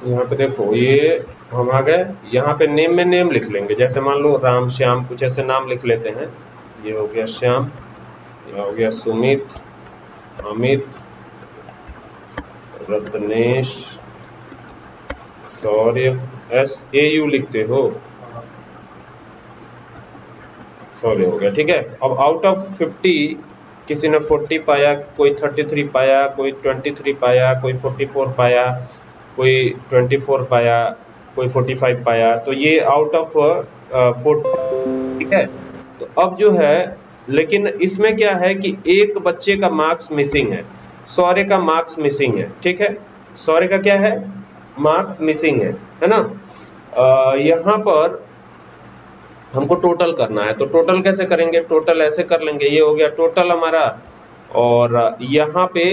यहाँ पे देखो ये हम आ गए, यहाँ पे नेम में नेम लिख लेंगे, जैसे मान लो राम श्याम कुछ ऐसे नाम लिख लेते हैं। ये हो गया श्याम, ये हो गया सुमित, अमित, रत्नेश, शौर्य, SAU लिखते हो, शौर्य हो गया। ठीक है, अब आउट ऑफ 50 किसी ने 40 पाया, कोई 33 पाया, कोई 23 पाया, कोई 44 पाया, कोई 24 पाया, कोई 45 पाया, तो ये आउट ऑफ 40। ठीक है, तो अब जो है, लेकिन इसमें क्या है कि एक बच्चे का मार्क्स मिसिंग है, सौर्य का मार्क्स मिसिंग है। ठीक है, सौर्य का क्या है, मार्क्स मिसिंग है ना। यहाँ पर हमको टोटल करना है, तो टोटल कैसे करेंगे, टोटल ऐसे कर लेंगे, ये हो गया टोटल हमारा, और यहाँ पे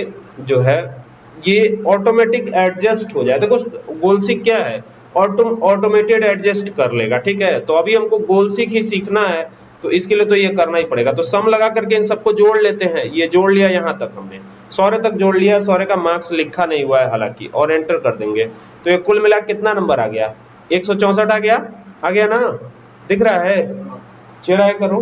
जो है ये ऑटोमेटिक एडजस्ट हो जाए। देखो गोलसिक क्या है, ऑटोमेटेड एडजस्ट कर लेगा। ठीक है, तो अभी हमको गोलसिक ही सीखना है, तो इसके लिए तो ये करना ही पड़ेगा। तो सम लगा करके इन सबको जोड़ लेते हैं, ये जोड़ लिया, यहाँ तक हमने सौर्य तक जोड़ लिया, सौर्य का मार्क्स लिखा नहीं हुआ है हालांकि, और एंटर कर देंगे, तो ये कुल मिला कितना नंबर आ गया, 164 आ गया ना, दिख रहा है, चेहरा करो।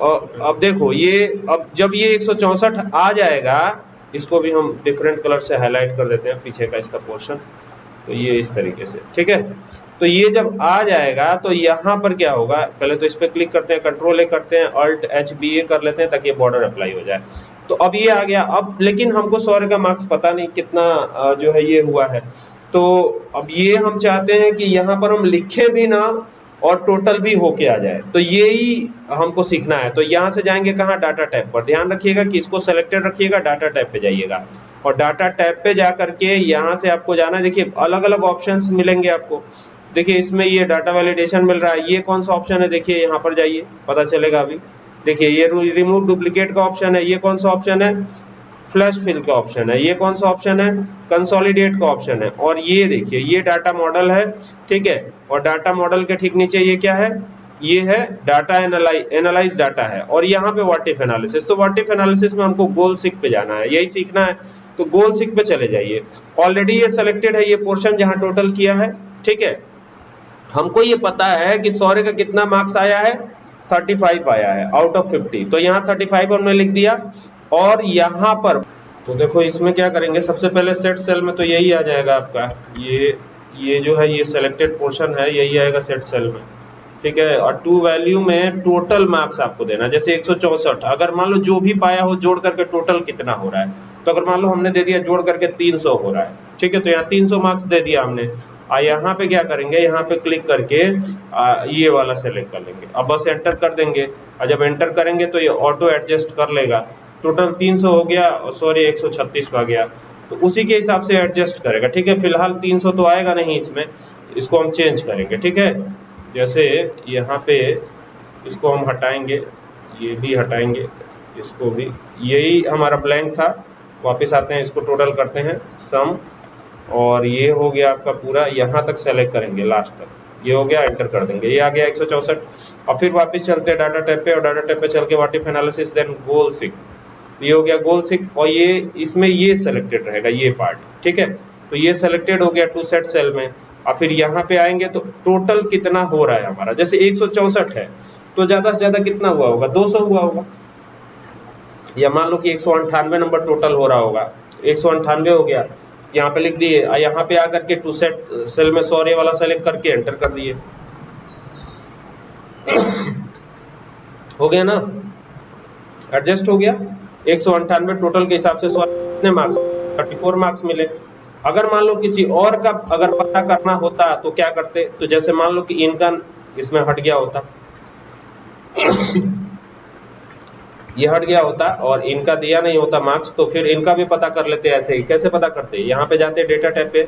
और अब देखो ये, अब जब ये 164 आ जाएगा, इसको भी हम डिफरेंट कलर से हाईलाइट कर देते हैं पीछे का इसका पोर्शन, तो ये इस तरीके से। ठीक है, तो ये जब आ जाएगा तो यहाँ पर क्या होगा, पहले तो इस पे क्लिक करते हैं, Ctrl+A करते हैं, Alt+HBA कर लेते हैं ताकि ये बॉर्डर अप्लाई हो जाए। तो अब ये आ गया, अब लेकिन हमको सौर्य का मार्क्स पता नहीं कितना जो है ये हुआ है, तो अब ये हम चाहते हैं कि यहाँ पर हम लिखे भी ना और टोटल भी होके आ जाए, तो यही हमको सीखना है। तो यहाँ से जाएंगे कहाँ, डाटा टैब पर, ध्यान रखिएगा कि इसको सेलेक्टेड रखिएगा, डाटा टैब पे जाइएगा, और डाटा टैब पे जा करके यहाँ से आपको जाना है, देखिए अलग अलग ऑप्शंस मिलेंगे आपको। देखिए इसमें ये डाटा वैलिडेशन मिल रहा है, ये कौन सा ऑप्शन है, देखिए यहाँ पर जाइए पता चलेगा अभी। देखिए ये रिमूव डुप्लीकेट का ऑप्शन है, ये कौन सा ऑप्शन है, फ्लैश फिल का ऑप्शन है, ये कौन सा ऑप्शन है, कंसोलिडेट का ऑप्शन है, और ये देखिए ये डाटा मॉडल है। ठीक है, और डाटा मॉडल के ठीक नीचे ये क्या है, ये है डाटा एनालाइज डाटा है, और यहाँ पे व्हाट इफ एनालिसिस। तो व्हाट इफ एनालिसिस में हमको गोल सिक पे जाना है, यही सीखना है, तो गोल सिक पे चले जाइए। ऑलरेडी ये सिलेक्टेड है, ये पोर्शन जहां टोटल किया है। ठीक है, हमको ये पता है कि सौर्य का कितना मार्क्स आया है, 35 आया है आउट ऑफ 50, तो यहाँ 35 हमने लिख दिया। और यहाँ पर तो देखो इसमें क्या करेंगे, सबसे पहले सेट सेल में तो यही आ जाएगा आपका, ये जो है ये सिलेक्टेड पोर्शन है, यही आएगा सेट सेल में। ठीक है, और टू वैल्यू में टोटल मार्क्स आपको देना, जैसे 164, अगर मान लो जो भी पाया हो जोड़ करके टोटल कितना हो रहा है, तो अगर मान लो हमने दे दिया जोड़ करके 300 हो रहा है। ठीक है, तो यहाँ 300 मार्क्स दे दिया हमने। यहाँ पे क्या करेंगे, यहाँ पे क्लिक करके ये वाला सेलेक्ट कर लेंगे, अब बस एंटर कर देंगे, और जब एंटर करेंगे तो ये ऑटो एडजस्ट कर लेगा, टोटल 300 हो गया, सॉरी 136 आ गया, तो उसी के हिसाब से एडजस्ट करेगा। ठीक है, फिलहाल 300 तो आएगा नहीं इसमें, इसको हम चेंज करेंगे। ठीक है, जैसे यहाँ पे इसको हम हटाएंगे, ये भी हटाएंगे, इसको भी, यही हमारा ब्लैंक था, वापस आते हैं, इसको टोटल करते हैं सम, और ये हो गया आपका पूरा, यहाँ तक सेलेक्ट करेंगे लास्ट तक, ये हो गया, एंटर कर देंगे, ये आ गया 164। और फिर वापस चलते हैं डाटा टैब पे, और डाटा टैब पे चल के व्हाट इफ एनालिसिस, देन गोल सिक, ये हो गया गोल सिक, और ये इसमें ये सेलेक्टेड रहेगा ये पार्ट। ठीक है, तो ये सेलेक्टेड हो गया टू सेट सेल में। और फिर यहाँ पे आएंगे तो टोटल कितना हो रहा है हमारा, जैसे 164 है, तो ज्यादा से ज्यादा कितना हुआ होगा, 200 हुआ होगा, या मान लो कि 198 नंबर टोटल हो रहा होगा, 198 हो गया, यहाँ पे लिख दिए, यहाँ पे आकर के टू सेट सेल में सॉरी वाला सेलेक्ट करके एंटर कर दिए, हो गया ना, एडजस्ट हो गया। 198 टोटल के हिसाब से कितने मार्क्स, 34 मार्क्स मिले। अगर मान लो किसी और का अगर पता करना होता तो क्या करते, तो जैसे मान लो कि इनका इसमें हट गया होता ये हट गया होता और इनका दिया नहीं होता मार्क्स, तो फिर इनका भी पता कर लेते ऐसे ही। कैसे पता करते, यहाँ पे जाते डेटा टैब पे,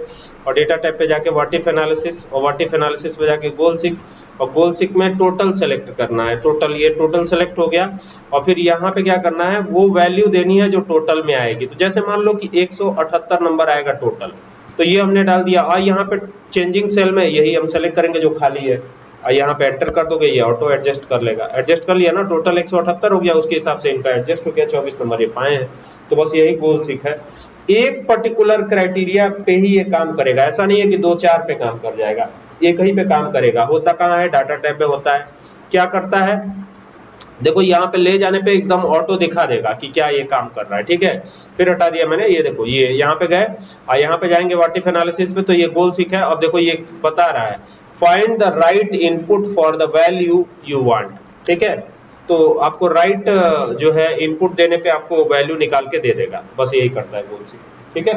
और डेटा टैब पे जाके व्हाट इफ एनालिसिस, और व्हाट इफ एनालिसिस पे जाके गोल सिक, और गोल सिक में टोटल सेलेक्ट करना है, टोटल, ये टोटल सेलेक्ट हो गया। और फिर यहाँ पे क्या करना है, वो वैल्यू देनी है जो टोटल में आएगी। तो जैसे मान लो कि 178 नंबर आएगा टोटल, तो ये हमने डाल दिया, और यहाँ पे चेंजिंग सेल में यही हम सेलेक्ट करेंगे जो खाली है, और यहाँ पे एंटर कर दोगे, ये ऑटो एडजस्ट कर लेगा। एडजस्ट कर लिया ना, टोटल 178 हो गया, उसके हिसाब से इनका एडजस्ट हो गया, 24 नंबर ये पाए हैं। तो बस यही गोल सीखा है, एक पर्टिकुलर क्राइटेरिया पे ही ये काम करेगा, ऐसा नहीं है कि 2-4 पे काम कर जाएगा, एक ही पे काम करेगा। होता कहाँ है, डाटा टाइप में होता है। क्या करता है, देखो यहाँ पे ले जाने पे एकदम ऑटो दिखा देगा कि क्या ये काम कर रहा है, ठीक है। फिर हटा दिया मैंने, ये देखो ये यहाँ पे गए और यहाँ पे जाएंगे व्हाट इफ एनालिसिस पे, तो ये गोल सीखा है। अब देखो ये बता रहा है find the right input for the value you want, ठीक है। तो आपको राइट जो है इनपुट देने पे आपको वैल्यू निकाल के दे देगा, बस यही करता है गोल सीख, ठीक है।